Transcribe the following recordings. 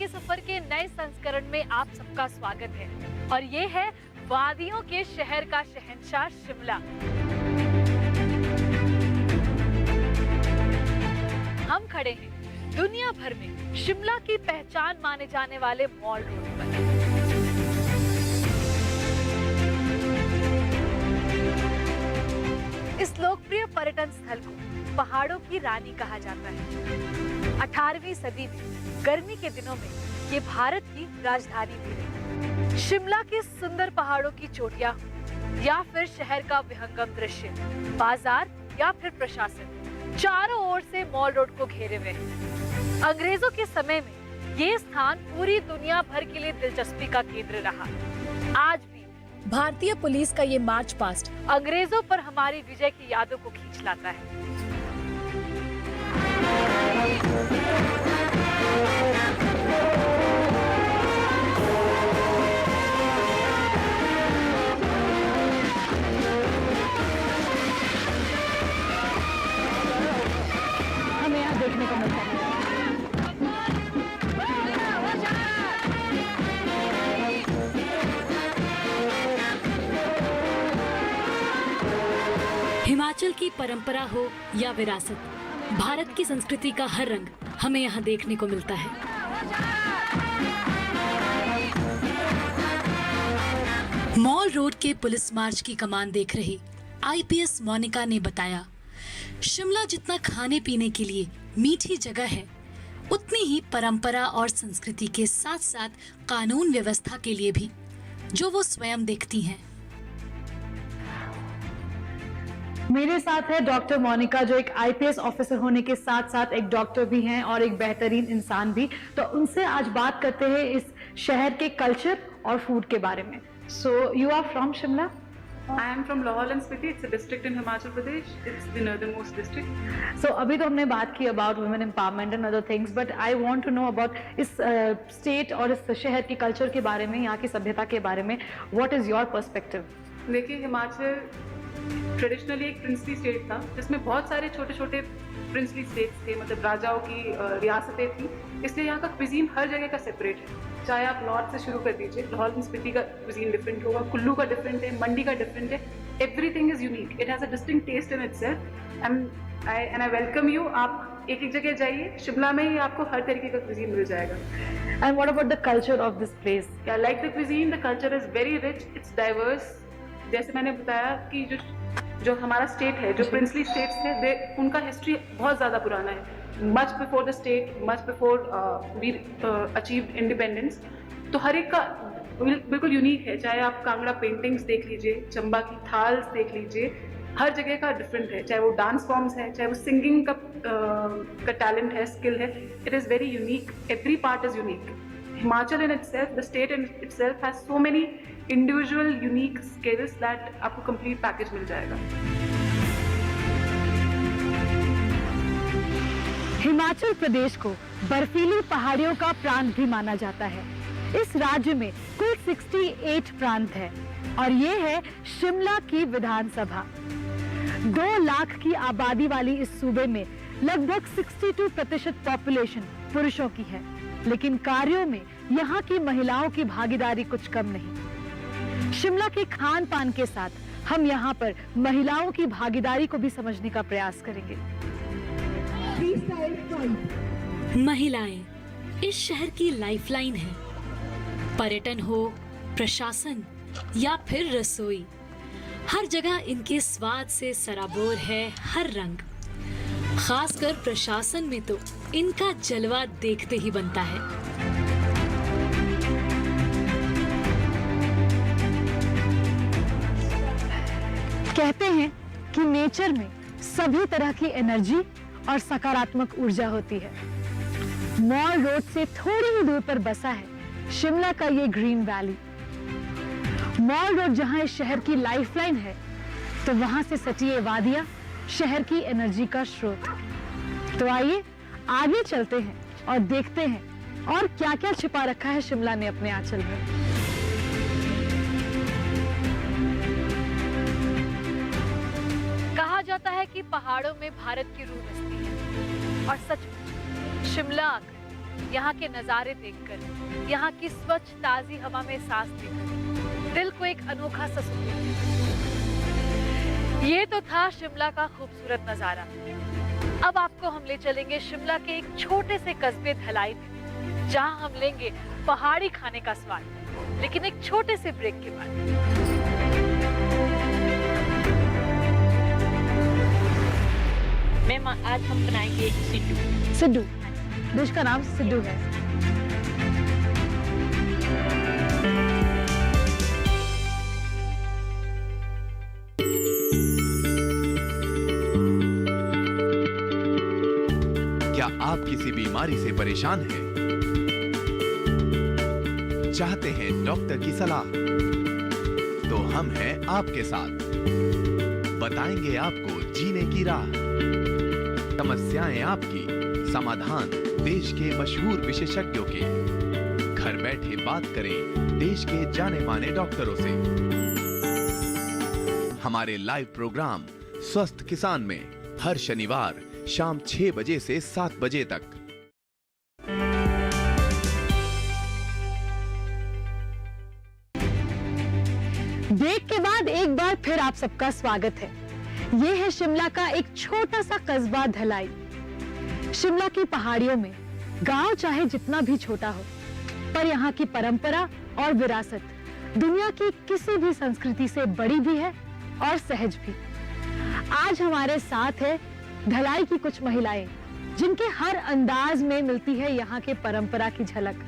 के सफर के नए संस्करण में आप सबका स्वागत है और ये है वादियों के शहर का शहंशाह शिमला। हम खड़े हैं दुनिया भर में शिमला की पहचान माने जाने वाले मॉल रोड पर। इस लोकप्रिय पर्यटन स्थल को पहाड़ों की रानी कहा जाता है। 18वीं सदी में गर्मी के दिनों में ये भारत की राजधानी भी रही। शिमला के सुंदर पहाड़ों की चोटियां या फिर शहर का विहंगम दृश्य, बाजार या फिर प्रशासन, चारों ओर से मॉल रोड को घेरे हुए हैं। अंग्रेजों के समय में ये स्थान पूरी दुनिया भर के लिए दिलचस्पी का केंद्र रहा। आज भी भारतीय पुलिस का ये मार्च पास्ट अंग्रेजों पर हमारी विजय की यादों को खींच लाता है। हमें यहाँ देखने को मिलता है। हिमाचल की परंपरा हो या विरासत, भारत की संस्कृति का हर रंग हमें यहाँ देखने को मिलता है। मॉल रोड के पुलिस मार्च की कमान देख रही आईपीएस मोनिका ने बताया, शिमला जितना खाने पीने के लिए मीठी जगह है, उतनी ही परंपरा और संस्कृति के साथ साथ कानून व्यवस्था के लिए भी, जो वो स्वयं देखती हैं। मेरे साथ है डॉक्टर मोनिका, जो एक आईपीएस ऑफिसर होने के साथ साथ एक डॉक्टर भी हैं और एक बेहतरीन इंसान भी। तो उनसे आज बात करते हैं इस शहर के कल्चर और फूड के बारे में। So you are from Shimla? I am from Lahaul and Spiti. It's a district in Himachal Pradesh. It's the northernmost district. So अभी तो हमने बात की about women empowerment and other things, but I want to know about इस state और इस शहर की कल्चर के बारे में, यहाँ की सभ्यता के बारे में. What is your perspective? देखिए, हिमाचल ट्रेडिशनली एक प्रिंसली स्टेट था, जिसमें बहुत सारे छोटे छोटे प्रिंसली स्टेट्स थे, मतलब राजाओं की रियासतें थी। इसलिए यहाँ का क्विजीन हर जगह का सेपरेट है। चाहे आप नॉर्थ से शुरू कर दीजिए, लाहौल एंड स्पीति का क्विजीन डिफरेंट होगा, कुल्लू का डिफरेंट है, मंडी का डिफरेंट है। Everything is unique, it has a distinct taste in itself and I welcome you. आप एक एक जगह जाइए, शिमला में ही आपको हर तरीके का क्विजीन मिल जाएगा। And what about the culture of this place? Like the cuisine, the culture is very rich, it's diverse. जैसे मैंने बताया कि जो हमारा स्टेट है, जो प्रिंसली स्टेट्स थे, उनका हिस्ट्री बहुत ज़्यादा पुराना है। Much before the state, much before we achieved independence. तो हर एक का बिल्कुल यूनिक है। चाहे आप कांगड़ा पेंटिंग्स देख लीजिए, चंबा की थाल्स देख लीजिए, हर जगह का डिफरेंट है। चाहे वो डांस फॉर्म्स है, चाहे वो सिंगिंग का टैलेंट है, स्किल है, it is very unique. Every part is unique. Himachal in itself, the state in itself has so many individual unique skills that आपको कंप्लीट पैकेज मिल जाएगा। हिमाचल प्रदेश को बर्फीली पहाड़ियों का प्रांत भी माना जाता है। इस राज्य में कुल 68 प्रांत है और ये है शिमला की विधानसभा। 2 लाख की आबादी वाली इस सूबे में लगभग 62% पॉपुलेशन पुरुषों की है, लेकिन कार्यों में यहाँ की महिलाओं की भागीदारी कुछ कम नहीं। शिमला के खान पान के साथ हम यहाँ पर महिलाओं की भागीदारी को भी समझने का प्रयास करेंगे। महिलाएं इस शहर की लाइफलाइन है। पर्यटन हो, प्रशासन या फिर रसोई, हर जगह इनके स्वाद से सराबोर है हर रंग। खासकर प्रशासन में तो इनका जलवा देखते ही बनता है। कहते हैं कि नेचर में सभी तरह की एनर्जी और सकारात्मक ऊर्जा होती है। मॉल रोड से थोड़ी ही दूर पर बसा है शिमला का ये ग्रीन वैली। मॉल रोड जहां इस शहर की लाइफलाइन है, तो वहां से सटी ये वादियां शहर की एनर्जी का स्रोत। तो आइए आगे चलते हैं और देखते हैं और क्या-क्या छिपा रखा है शिमला ने अपने आंचल में। कहा जाता है कि पहाड़ों में भारत की रूह बसती है और सच में शिमला आकर यहाँ के नजारे देखकर, यहाँ की स्वच्छ ताजी हवा में सांस लेकर दिल को एक अनोखा सा सुकून मिलता है। ये तो था शिमला का खूबसूरत नजारा। अब आपको हम ले चलेंगे शिमला के एक छोटे से कस्बे धलाई में, जहां हम लेंगे पहाड़ी खाने का स्वाद, लेकिन एक छोटे से ब्रेक के बाद। मैम आज हम बनाएंगे सिड्डू। सिड्डू, डिश का नाम सिड्डू है। क्या आप किसी बीमारी से परेशान हैं? चाहते हैं डॉक्टर की सलाह? तो हम हैं आपके साथ, बताएंगे आपको जीने की राह। समस्याएं आपकी, समाधान देश के मशहूर विशेषज्ञों के। घर बैठे बात करें देश के जाने माने डॉक्टरों से। हमारे लाइव प्रोग्राम स्वस्थ किसान में हर शनिवार शाम 6 बजे से 7 बजे तक। ब्रेक के बाद एक बार फिर आप सबका स्वागत है। ये है शिमला का एक छोटा सा कस्बा धलाई। शिमला की पहाड़ियों में गांव चाहे जितना भी छोटा हो, पर यहाँ की परंपरा और विरासत दुनिया की किसी भी संस्कृति से बड़ी भी है और सहज भी। आज हमारे साथ है धलाई की कुछ महिलाएं, जिनके हर अंदाज में मिलती है यहाँ के परंपरा की झलक।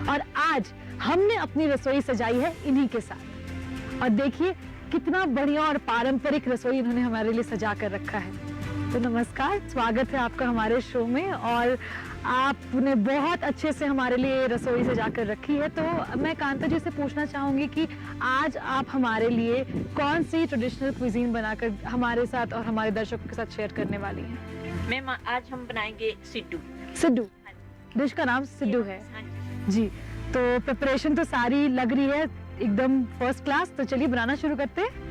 और आज हमने अपनी रसोई सजाई है इन्हीं के साथ। और देखिए कितना बढ़िया और पारंपरिक रसोई इन्होंने हमारे लिए सजा कर रखा है। तो नमस्कार, स्वागत है आपका हमारे शो में। और आपने बहुत अच्छे से हमारे लिए रसोई सजा कर रखी है। तो मैं कांता जी से पूछना चाहूंगी कि आज आप हमारे लिए कौन सी ट्रेडिशनल क्विजीन बनाकर हमारे साथ और हमारे दर्शकों के साथ शेयर करने वाली हैं? मैम आज हम बनाएंगे सिड्डू। सिड्डू, डिश का नाम सिड्डू है जी। तो प्रिपरेशन तो सारी लग रही है एकदम फर्स्ट क्लास। तो चलिए बनाना शुरू करते हैं।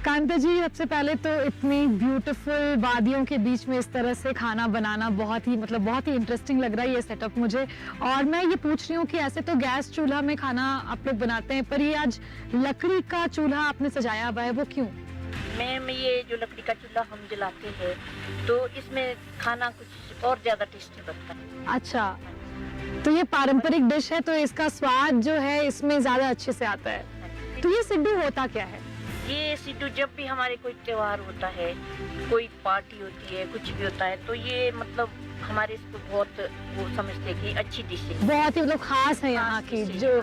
कांता जी, सबसे पहले तो इतनी ब्यूटीफुल वादियों के बीच में इस तरह से खाना बनाना बहुत ही इंटरेस्टिंग लग रहा है ये सेटअप मुझे। और मैं ये पूछ रही हूँ कि ऐसे तो गैस चूल्हा में खाना आप लोग बनाते हैं, पर ये आज लकड़ी का चूल्हा आपने सजाया हुआ है, वो क्यों? मैम ये जो लकड़ी का चूल्हा हम जलाते हैं तो इसमें खाना कुछ और ज्यादा टेस्टी बनता है। अच्छा, तो ये पारंपरिक डिश है तो इसका स्वाद जो है इसमें ज्यादा अच्छे से आता है। तो ये सिड्डू होता क्या है? ये सिड्डू जब भी हमारे कोई त्योहार होता है, कोई पार्टी होती है, कुछ भी होता है, तो ये मतलब हमारे इसको बहुत वो समझते हैं कि अच्छी डिश है, बहुत ही खास है यहाँ की, जो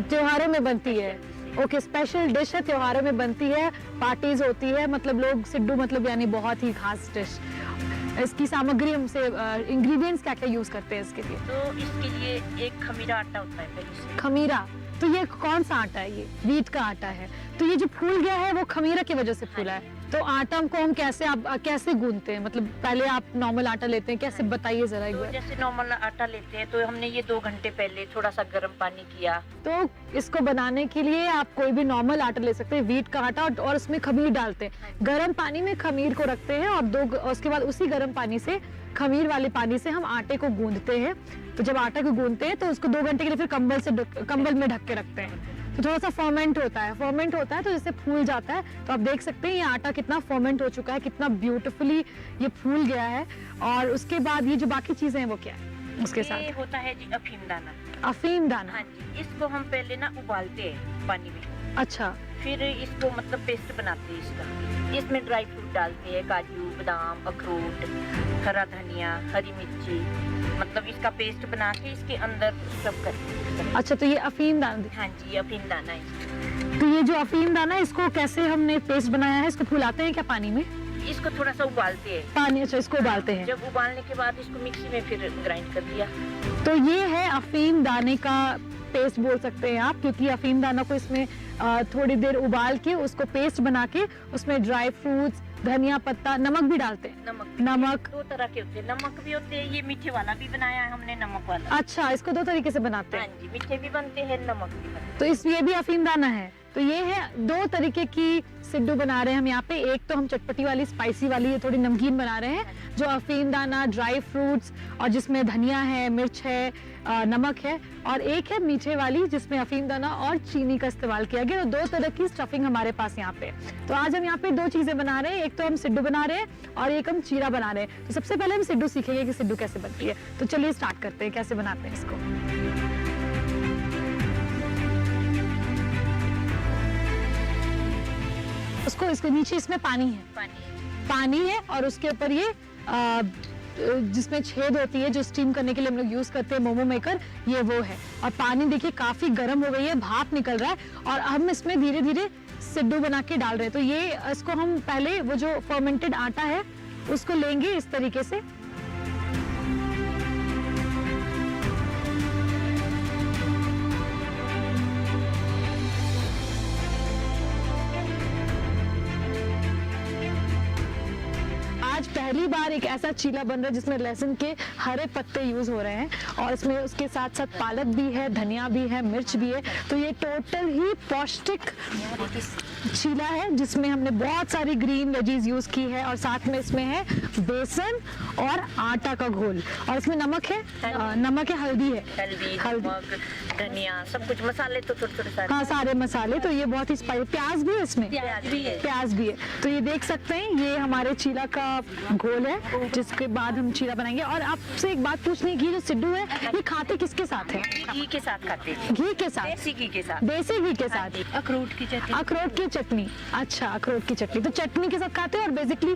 त्योहारों में बनती है। ओके, स्पेशल डिश है, त्योहारों में बनती है, पार्टीज होती है, मतलब लोग सिड्डू यानी बहुत ही खास डिश। इसकी सामग्री हमसे इंग्रेडिएंट्स क्या क्या यूज करते हैं इसके लिए? तो इसके लिए एक खमीरा आटा होता है पहले से। खमीरा, तो ये कौन सा आटा है? ये वीट का आटा है। तो ये जो फूल गया है वो खमीरा की वजह से फूला है। तो आटा को हम कैसे गूंथते हैं? मतलब पहले आप नॉर्मल आटा लेते हैं, कैसे बताइए जरा एक तो बार। जैसे नॉर्मल आटा लेते हैं तो हमने ये 2 घंटे पहले थोड़ा सा गर्म पानी किया। तो इसको बनाने के लिए आप कोई भी नॉर्मल आटा ले सकते हैं, वीट का आटा, और उसमें खमीर डालते हैं। गर्म पानी में खमीर को रखते हैं और उसके बाद उसी गर्म पानी से, खमीर वाले पानी से हम आटे को गूंथते हैं। तो जब आटे को गूंथते हैं तो उसको 2 घंटे के लिए फिर कंबल में ढक के रखते हैं। तो थोड़ा सा फर्मेंट होता है तो जैसे फूल जाता है। तो आप देख सकते हैं ये आटा कितना फर्मेंट हो चुका है, कितना ब्यूटीफुली ये फूल गया है। और उसके बाद ये जो बाकी चीजें हैं वो क्या है उसके ये साथ? होता है जी अफीम दाना। अफीम दाना? हाँ जी, इसको हम पहले ना उबालते हैं पानी में, अच्छा, फिर इसको मतलब पेस्ट बनाते हैं इसका। इसमें ड्राई फ्रूट डालते हैं, काजू, बादाम, अखरोट, हरा धनिया, हरी मिर्ची, मतलब इसका पेस्ट बना के इसके अंदर सब करते हैं। अच्छा, तो ये अफीम दाना? हाँ जी, ये अफीम दाना है। तो ये जो अफीम दाना है इसको कैसे हमने पेस्ट बनाया है? इसको फुलाते हैं क्या पानी में? इसको थोड़ा सा उबालते हैं पानी, अच्छा, इसको उबालते हैं। जब उबालने के बाद इसको मिक्सी में फिर ग्राइंड कर दिया। तो ये है अफीम दाने का पेस्ट बोल सकते हैं आप, क्योंकि अफीम दाना को इसमें थोड़ी देर उबाल के उसको पेस्ट बना के उसमें ड्राई फ्रूट्स, धनिया पत्ता, नमक भी डालते हैं। नमक 2 तरह के होते हैं, नमक भी होते हैं, ये मीठे वाला भी बनाया है हमने, नमक वाला। अच्छा, इसको 2 तरीके से बनाते हाँ हैं। जी, मीठे भी बनते हैं, नमक भी बनते हैं। तो ये भी अफीम दाना है? तो ये है 2 तरीके की सिड्डू बना रहे हैं हम यहाँ पे। एक तो हम चटपटी वाली स्पाइसी वाली, ये थोड़ी नमकीन बना रहे हैं जो अफीम दाना, ड्राई फ्रूट्स और जिसमें धनिया है, मिर्च है, नमक है, और एक है मीठे वाली जिसमें अफीम दाना और चीनी का इस्तेमाल किया गया। तो 2 तरह की स्टफिंग हमारे पास यहाँ पे। तो आज हम यहाँ पे 2 चीजें बना रहे हैं, एक तो हम सिड्डू बना रहे हैं और एक हम चीला बना रहे हैं। तो सबसे पहले हम सिड्डू सीखेंगे कि सिड्डू कैसे बनती है। तो चलिए स्टार्ट करते हैं कैसे बनाते हैं इसको। उसको इसके नीचे इसमें पानी है, पानी है और उसके ऊपर ये जिसमें छेद होती है जो स्टीम करने के लिए हम लोग यूज करते हैं मोमो मेकर, ये वो है। और पानी देखिए काफी गर्म हो गई है, भाप निकल रहा है और हम इसमें धीरे धीरे सिड्डू बना के डाल रहे हैं। तो ये इसको हम पहले वो जो फर्मेंटेड आटा है उसको लेंगे इस तरीके से। आज पहली बार एक ऐसा चीला बन रहा है जिसमें लहसुन के हरे पत्ते यूज हो रहे हैं और इसमें उसके साथ साथ पालक भी है, धनिया भी है, मिर्च भी है। तो ये टोटल ही पौष्टिक चीला है जिसमें हमने बहुत सारी ग्रीन वेजीज यूज की है और साथ में इसमें है बेसन और आटा का घोल और इसमें नमक है, नमक है, हल्दी है, हल्दी, नमक, धनिया, सब कुछ मसाले तो थोड़े सारे। हाँ, सारे मसाले। तो ये बहुत ही स्पाइसी, प्याज भी है इसमें, प्याज भी है। तो ये देख सकते हैं ये हमारे चीला का घोल है जिसके बाद हम चीला बनाएंगे। और आपसे एक बात पूछनी है कि जो सिड्डू है ये खाते किसके साथ है? घी के साथ खाते हैं। घी के साथ, देसी घी के साथ, देसी घी के साथ। अखरोट की चटनी, अखरोट की चटनी, अच्छा अखरोट की चटनी तो चटनी के साथ खाते हैं। और बेसिकली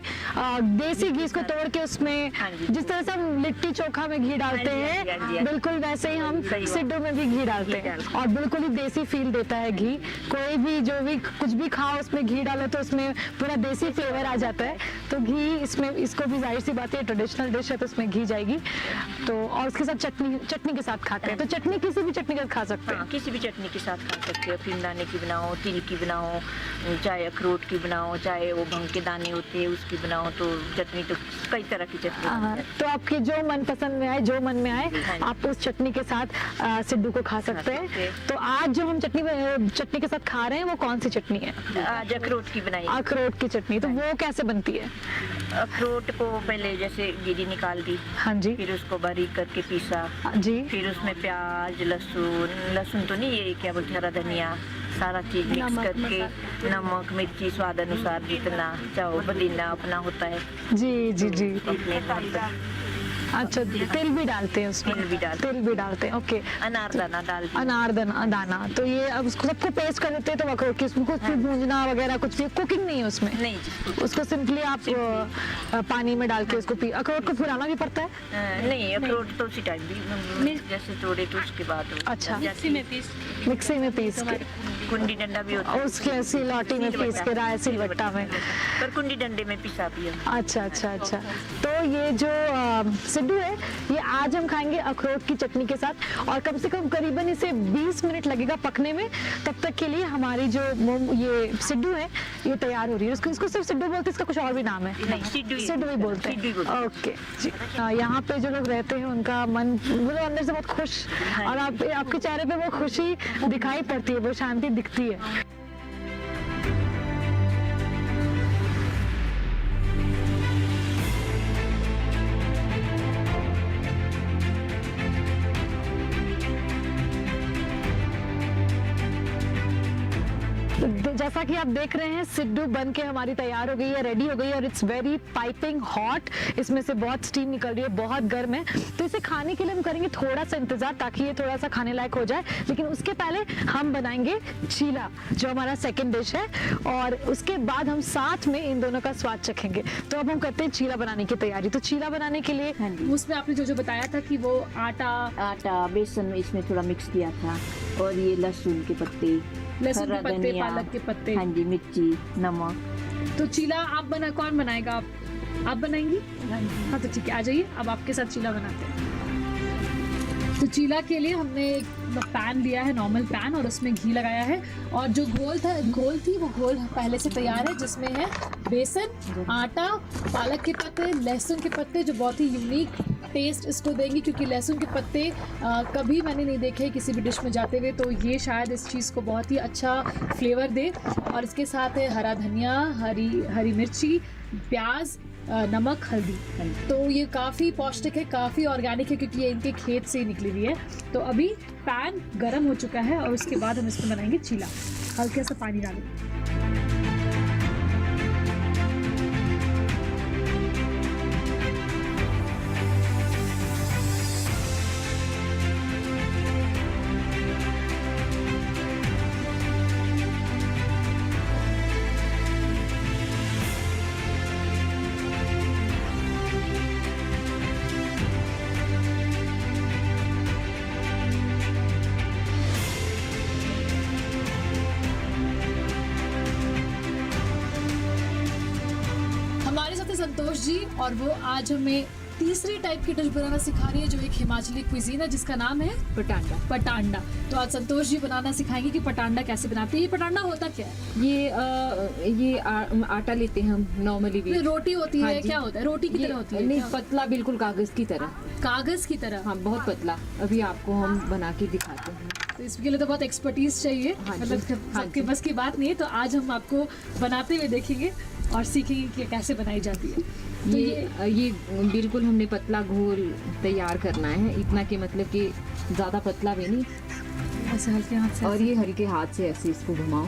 देसी घी इसको तोड़ के उसमें जिस तरह से हम लिट्टी चोखा में घी डालते हैं बिल्कुल वैसे ही हम सिड्डू में भी घी डालते हैं और बिल्कुल ही देसी फील देता है घी। कोई भी जो भी कुछ भी खाओ उसमें घी डालो तो उसमें पूरा देसी फ्लेवर आ जाता है। तो घी इसमें, इसको भी जाहिर सी बात है ट्रेडिशनल डिश है तो उसमें घी जाएगी। तो और उसके साथ चटनी के साथ खाते हैं। तो चटनी किसी भी चटनी के साथ खा सकते हैं। किसी भी चटनी के साथ खा सकते हैं। अफीम दाने की बनाओ, तिल की बनाओ, चाहे अखरोट की बनाओ, चाहे वो भंग के दाने होते हैं उसकी बनाओ। तो चटनी तो कई तरह की चटनी। तो आपके जो मन पसंद में आए, जो मन में आए आप उस चटनी के साथ सिड्डू को खा सकते हैं। तो आज जो हम चटनी के साथ खा रहे हैं वो कौन सी चटनी है? आज अखरोट की बनाई। अखरोट की चटनी। तो वो कैसे बनती है? अखरोट को पहले जैसे गिरी निकाल दी, हाँ जी, फिर उसको बारीक करके पीसा जी, फिर उसमें प्याज, लहसुन तो नहीं, ये क्या बोलते हैं, हरा धनिया, सारा चीज मिक्स करके, नमक, मिर्ची स्वाद अनुसार जितना चाहो, पुदीना अपना होता है। जी जी जी। अपने अच्छा, तिल भी डालते हैं उसमें? तिल भी डालते हैं। ओके। अनारदाना डाल दिया। अनारदाना। तो ये अब उसको सबको पेस्ट कर देते हैं। तो अखरोट की उसमें कुछ भी भूंजना वगैरह कुछ भी कुकिंग नहीं है उसमें? नहीं जी। उसको सिंपली आप पानी में डाल के उसको अखरोट को फुलाना भी पड़ता है? नहीं, अखरोट तो उसी टाइम भी जैसे तोड़े तो उसके बाद। अच्छा, मिक्सी में पीस के कुंडी डंडा भी होता है उसके सिलौटी में पीस के, राय सिलवट्टा में, पर कुंडी डंडे में पिसा भी है। अच्छा अच्छा अच्छा। तो ये जो सिड्डू है ये आज हम खाएंगे अखरोट की चटनी के साथ और कम से कम करीबन इसे 20 मिनट लगेगा पकने में। तब तक के लिए हमारी जो ये सिड्डू है ये तैयार हो रही है। इसको सिर्फ सिड्डू बोलते हैं, इसका कुछ और भी नाम है? नहीं, सिड्डू ही बोलते हैं। ओके जी। यहाँ पे जो लोग रहते हैं उनका मन वो अंदर से बहुत खुश और आपके चेहरे पे वो खुशी दिखाई पड़ती है, वो शांति दिखती है। जैसा कि आप देख रहे हैं सिड्डू बन के हमारी तैयार हो गई है, रेडी हो गई है और इट्स वेरी पाइपिंग हॉट। इसमें से बहुत स्टीम निकल रही है, बहुत गर्म है। तो इसे खाने के लिए हम करेंगे थोड़ा सा इंतजार ताकि ये थोड़ा सा खाने लायक हो जाए। लेकिन उसके पहले हम बनाएंगे चीला जो हमारा सेकंड डिश है और उसके बाद हम साथ में इन दोनों का स्वाद चखेंगे। तो अब हम करते हैं चीला बनाने की तैयारी। तो चीला बनाने के लिए उसमें आपने जो बताया था कि वो आटा बेसन इसमें थोड़ा मिक्स किया था और ये लहसुन के पत्ते, लहसुन के पत्ते, पालक के पत्ते, हाँ जी, मिर्ची, नमक। तो चीला कौन बनाएगा? आप बनाएंगी? हाँ तो ठीक है, आ जाइए अब आपके साथ चीला बनाते हैं। तो चीला के लिए हमने एक पैन लिया है, नॉर्मल पैन, और उसमें घी लगाया है। और जो घोल थी वो घोल पहले से तैयार है, जिसमें है बेसन, आटा, पालक के पत्ते, लहसुन के पत्ते, जो बहुत ही यूनिक टेस्ट इसको देंगी, क्योंकि लहसुन के पत्ते कभी मैंने नहीं देखे किसी भी डिश में जाते हुए, तो ये शायद इस चीज़ को बहुत ही अच्छा फ्लेवर दे। और इसके साथ है हरा धनिया, हरी मिर्ची, प्याज, नमक, हल्दी। तो ये काफ़ी पौष्टिक है, काफ़ी ऑर्गेनिक है, क्योंकि ये इनके खेत से ही निकली हुई है। तो अभी पैन गरम हो चुका है और उसके बाद हम इसमें बनाएंगे चीला। हल्का सा पानी डालेंगे। संतोष जी, और वो आज हमें तीसरी टाइप की डिश बनाना सिखा रही है, जो एक हिमाचली क्विजीन है जिसका नाम है पटांडा। तो आज संतोष जी बनाना सिखाएंगे कि पटांडा कैसे बनाते हैं। ये पटांडा होता क्या है? ये आटा लेते हैं हम नॉर्मली भी। रोटी होती है? हाँ, क्या होता है? रोटी की तरह होती है? नहीं, पतला, बिल्कुल कागज की तरह। कागज की तरह? हाँ, बहुत पतला। अभी आपको हम बना के दिखाते हैं। तो इसके लिए तो बहुत एक्सपर्टीज चाहिए, मतलब सबके बस की बात नहीं है। तो आज हम आपको बनाते हुए देखेंगे और सीखेंगे कि कैसे बनाई जाती है। तो ये बिल्कुल हमने पतला घोल तैयार करना है, इतना कि मतलब कि ज़्यादा पतला भी नहीं, ऐसे हल्के हाथ से। और ये हल्के हाथ से ऐसे इसको घुमाओ।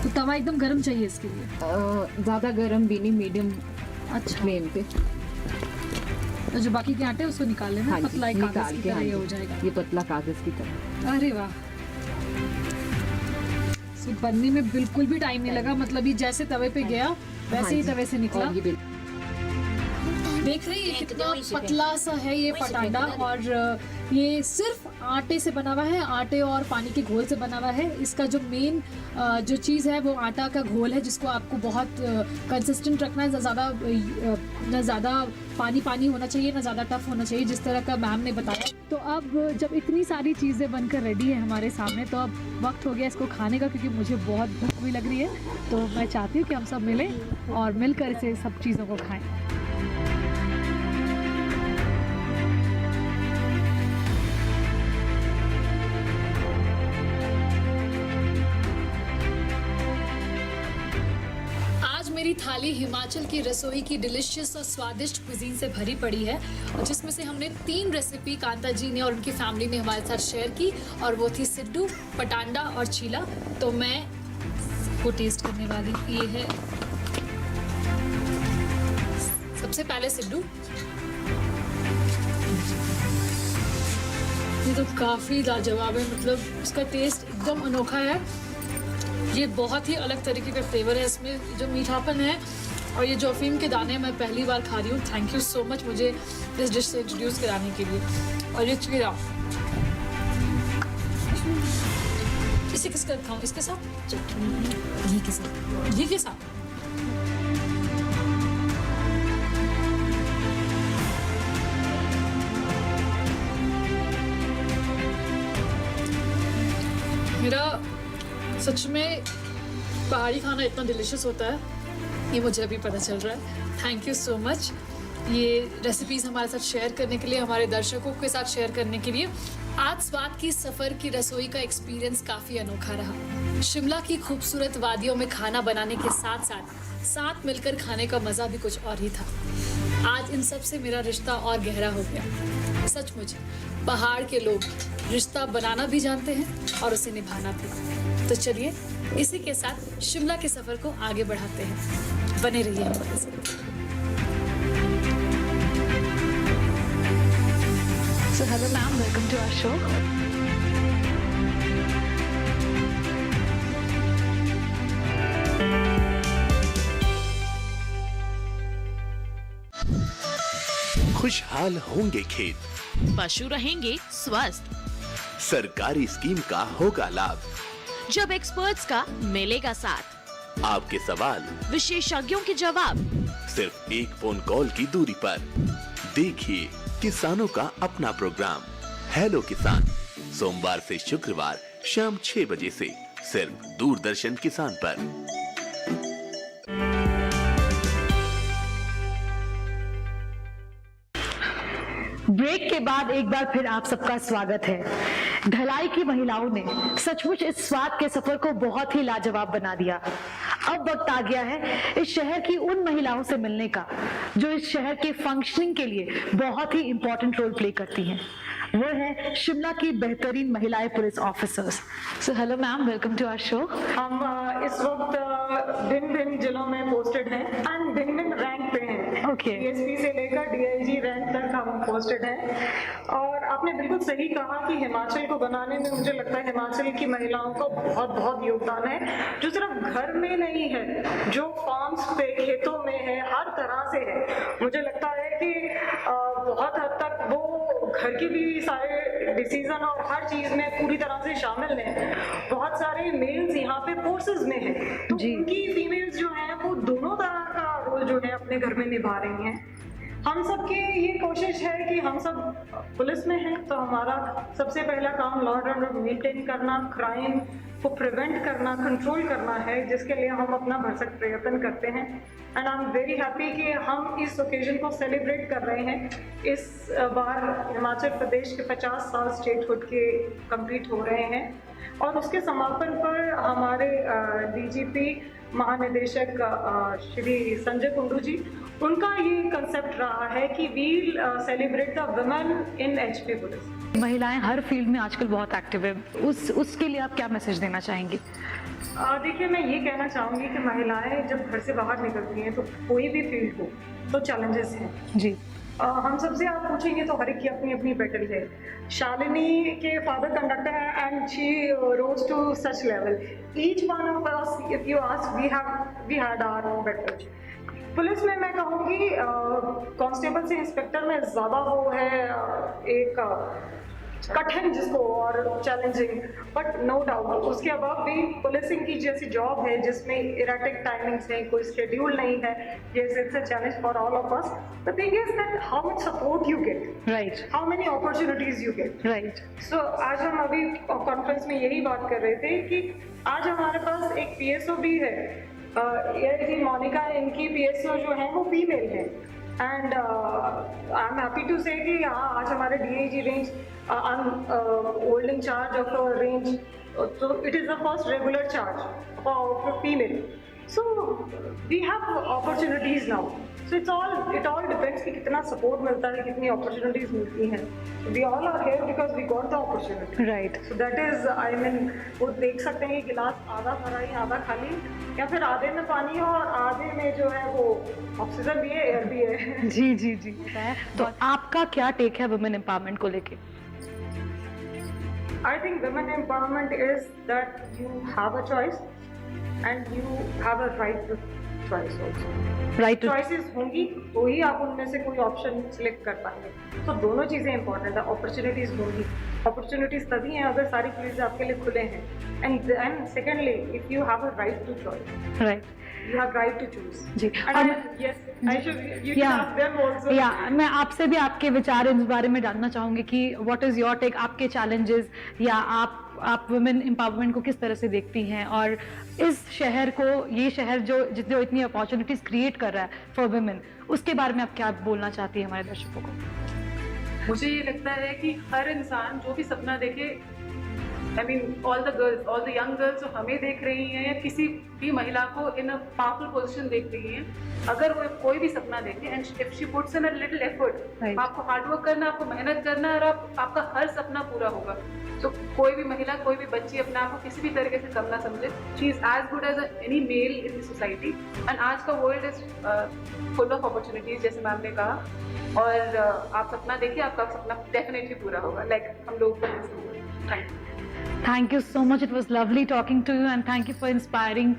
तो तवा एकदम गर्म चाहिए इसके लिए? ज़्यादा गर्म भी नहीं, मीडियम फ्लेम पे। तो जो बाकी के आटे उसको निकाल लेना। हाँ, पतला कागज की तरह ये हो जाएगा। ये पतला कागज की तरह। अरे वाह, बनने में बिल्कुल भी टाइम नहीं लगा, मतलब ये जैसे तवे पे गया वैसे ही तवे से निकला। देख रही है कितना पतला सा है ये पटांडा, और ये सिर्फ आटे से बना हुआ है, आटे और पानी के घोल से बना हुआ है। इसका जो मेन जो चीज़ है वो आटा का घोल है, जिसको आपको बहुत कंसिस्टेंट रखना है। ना ज़्यादा पानी होना चाहिए, ना ज़्यादा टफ होना चाहिए, जिस तरह का मैम ने बताया। तो अब जब इतनी सारी चीज़ें बनकर रेडी है हमारे सामने, तो अब वक्त हो गया इसको खाने का, क्योंकि मुझे बहुत भूख भी लग रही है। तो मैं चाहती हूँ कि हम सब मिलें और मिलकर इसे सब चीज़ों को खाएं। मेरी थाली हिमाचल की रसोई की डिलिशियस और स्वादिष्ट क्विजीन से भरी पड़ी है, और जिसमें से हमने 3 रेसिपी कांता जी ने और उनकी फैमिली ने हमारे साथ शेयर की, और वो थी सिड्डू, पटांडा और चीला। तो मैं को टेस्ट करने वाली ये है सबसे पहले सिड्डू। ये तो काफ़ी लाजवाब है, मतलब इसका टेस्ट एकदम अनोखा है। ये बहुत ही अलग तरीके का फ्लेवर है, इसमें जो मीठापन है और ये जो अफीम के दाने मैं पहली बार खा रही हूँ। थैंक यू सो मच मुझे इस डिश से इंट्रोड्यूस कराने के लिए। और ये चीला इसे किसका खाऊँ? इसके साथ? घी के साथ। घी के साथ मेरा सच में पहाड़ी खाना इतना डिलीशियस होता है, ये मुझे अभी पता चल रहा है। थैंक यू सो मच ये रेसिपीज़ हमारे साथ शेयर करने के लिए, हमारे दर्शकों के साथ शेयर करने के लिए। आज स्वाद की सफ़र की रसोई का एक्सपीरियंस काफ़ी अनोखा रहा। शिमला की खूबसूरत वादियों में खाना बनाने के साथ मिलकर खाने का मज़ा भी कुछ और ही था। आज इन सब से मेरा रिश्ता और गहरा हो गया। सचमुच पहाड़ के लोग रिश्ता बनाना भी जानते हैं और उसे निभाना भी। तो चलिए इसी के साथ शिमला के सफ़र को आगे बढ़ाते हैं। बने रहिए हमारे साथ। So hello ma'am, welcome to our show. खुशहाल होंगे खेत, पशु रहेंगे स्वस्थ, सरकारी स्कीम का होगा लाभ, जब एक्सपर्ट्स का मिलेगा साथ, आपके सवाल विशेषज्ञों के जवाब, सिर्फ एक फोन कॉल की दूरी पर। देखिए किसानों का अपना प्रोग्राम हेलो किसान, सोमवार से शुक्रवार शाम 6 बजे से सिर्फ दूरदर्शन किसान पर। ब्रेक के बाद एक बार फिर आप सबका स्वागत है। ढलाई की महिलाओं ने सचमुच इस स्वाद के सफर को बहुत ही लाजवाब बना दिया। अब वक्त आ गया है इस शहर की उन महिलाओं से मिलने का जो इस शहर के फंक्शनिंग के लिए बहुत ही इंपॉर्टेंट रोल प्ले करती हैं। वो है शिमला की बेहतरीन महिलाएं police officers. So hello ma'am, welcome to our show. हम इस वक्त भिन्न भिन्न जिलों में पोस्टेड हैं एंड भिन्न भिन्न रैंक पे हैं। Okay. DSP से लेकर DIG रैंक तक हम पोस्टेड हैं। और आपने बिल्कुल सही कहा कि हिमाचल को बनाने में मुझे लगता है हिमाचल की महिलाओं का बहुत बहुत योगदान है, जो सिर्फ घर में नहीं है, जो फार्म्स पे खेतों में है, हर तरह से है। मुझे लगता है कि बहुत हद तक वो घर की भी सारे डिसीजन और हर चीज में पूरी तरह से शामिल हैं। बहुत सारे मेल्स यहाँ पे फोर्सेस में हैं, तो उनकी फीमेल्स जो हैं वो दोनों तरह का रोल जो है अपने घर में निभा रही हैं। हम सबकी ये कोशिश है कि हम सब पुलिस में हैं, तो हमारा सबसे पहला काम लॉ एंड ऑर्डर मेंटेन करना, क्राइम को प्रिवेंट करना, कंट्रोल करना है, जिसके लिए हम अपना भरसक प्रयत्न करते हैं। And I am very happy कि हम इस ओकेजन को सेलिब्रेट कर रहे हैं। इस बार हिमाचल प्रदेश के 50 साल स्टेटहुड के कंप्लीट हो रहे हैं और उसके समापन पर हमारे DGP महानिदेशक श्री संजय कुंडू जी, उनका ये कंसेप्ट रहा है कि we'll celebrate the women in HP police. महिलाएं हर फील्ड में आजकल बहुत एक्टिव है, उसके लिए आप क्या मैसेज देना चाहेंगे? देखिए, मैं ये कहना चाहूँगी कि महिलाएं जब घर से बाहर निकलती हैं तो कोई भी फील्ड हो तो चैलेंजेस हैं जी। हम सबसे आप पूछेंगे तो हर एक की अपनी अपनी बैटल है। शालिनी के फादर कंडक्टर है and she rose to such level. Each one of us, if you ask, we had our own battle. Police में मैं कहूँगी कांस्टेबल से इंस्पेक्टर में ज़्यादा वो है एक कठिन जिसको और चैलेंजिंग, बट नो डाउट उसके अलावा भी पुलिसिंग की जैसी जॉब है जिसमें इरेटिक टाइमिंग्स हैं, कोई शेड्यूल नहीं है। Yes, it's a challenge for all of us. The thing is that how much support you get, right? How many opportunities you get, right? So आज हम अभी कॉन्फ्रेंस में यही बात कर रहे थे कि आज हमारे पास एक PSO भी है, ये मोनिका, इनकी PSO जो है वो फीमेल है। And I am happy to say कि हाँ आज हमारे DIG range old in charge of range, तो it is the first regular charge for female. So we have opportunities now. So it all depends कि कितना support मिलता है, कितनी अपॉर्चुनिटीज मिलती हैं। We all are here because we got the opportunity, right? So that is, I mean, वो देख सकते हैं कि गिलास आधा भरा ही आधा खाली, या फिर आधे में पानी है और आधे में जो है वो ऑक्सीजन भी है, एयर भी है। जी जी जी। तो आपका क्या टेक है वुमेन एम्पावरमेंट को लेके? I think women empowerment is that you have a choice and you have a right to choice also. Right. Choices होंगी तो ही आप उनमें से कोई ऑप्शन सिलेक्ट कर पाएंगे। तो दोनों चीज़ें इंपॉर्टेंट है। अपॉर्चुनिटीज होंगी, अपॉर्चुनिटीज तभी हैं अगर सारी फील्ड्स आपके लिए खुले हैं। And secondly, if you have a right to choice, right, you have right to choose. जी। Yes, I should, you can ask them also. मैं आपसे भी आपके विचार इस बारे में जानना चाहूंगी कि व्हाट इज योर टेक, आपके चैलेंजेस, या आप वुमेन एम्पावरमेंट को किस तरह से देखती हैं, और इस शहर को, ये शहर जो इतनी अपॉर्चुनिटीज क्रिएट कर रहा है फॉर वुमेन, उसके बारे में आप क्या बोलना चाहती हैं हमारे दर्शकों को? मुझे ये लगता है कि हर इंसान जो भी सपना देखे, I mean, all the girls, all the young girls जो हमें देख रही हैं या किसी भी महिला को इन अ पावरफुल पोजीशन देख रही हैं, अगर वो कोई भी सपना देखे and if she puts in a little effort, आपको हार्ड वर्क करना, आपको मेहनत करना, और आपका हर सपना पूरा होगा। तो कोई भी महिला, कोई भी बच्ची अपने आप को किसी भी तरीके से कम ना समझे। She is as good as any male in the society. And आज का world is full of opportunities, जैसे मैम ने कहा, और आप सपना देखिए, आपका सपना डेफिनेटली पूरा होगा, लाइक हम लोग। Thank you. Thank you so much. It was lovely talking to you, and thank you for inspiring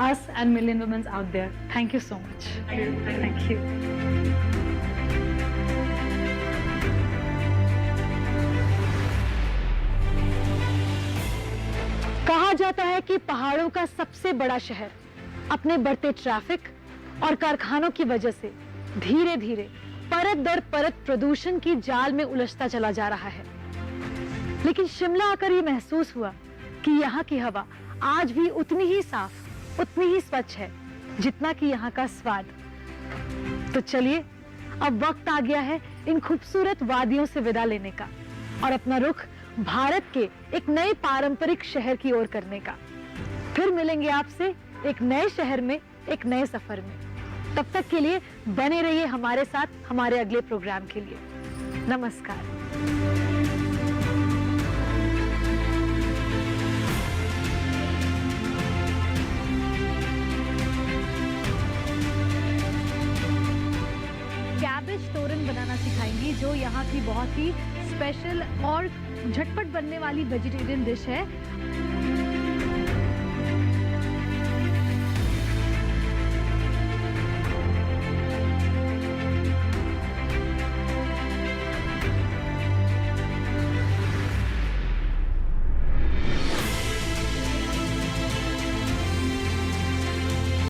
us and million women out there. Thank you so much. Thank you. कहा जाता है कि पहाड़ों का सबसे बड़ा शहर अपने बढ़ते ट्रैफिक और कारखानों की वजह से धीरे धीरे परत दर परत प्रदूषण की जाल में उलझता चला जा रहा है। लेकिन शिमला आकर ये महसूस हुआ कि यहाँ की हवा आज भी उतनी ही साफ, उतनी ही स्वच्छ है जितना कि यहाँ का स्वाद। तो चलिए, अब वक्त आ गया है इन खूबसूरत वादियों से विदा लेने का और अपना रुख भारत के एक नए पारंपरिक शहर की ओर करने का। फिर मिलेंगे आपसे एक नए शहर में, एक नए सफर में। तब तक के लिए बने रहिए हमारे साथ हमारे अगले प्रोग्राम के लिए। नमस्कार। कैबेज तोरन बनाना सिखाएंगी, जो यहाँ की बहुत ही स्पेशल और झटपट बनने वाली वेजिटेरियन डिश है।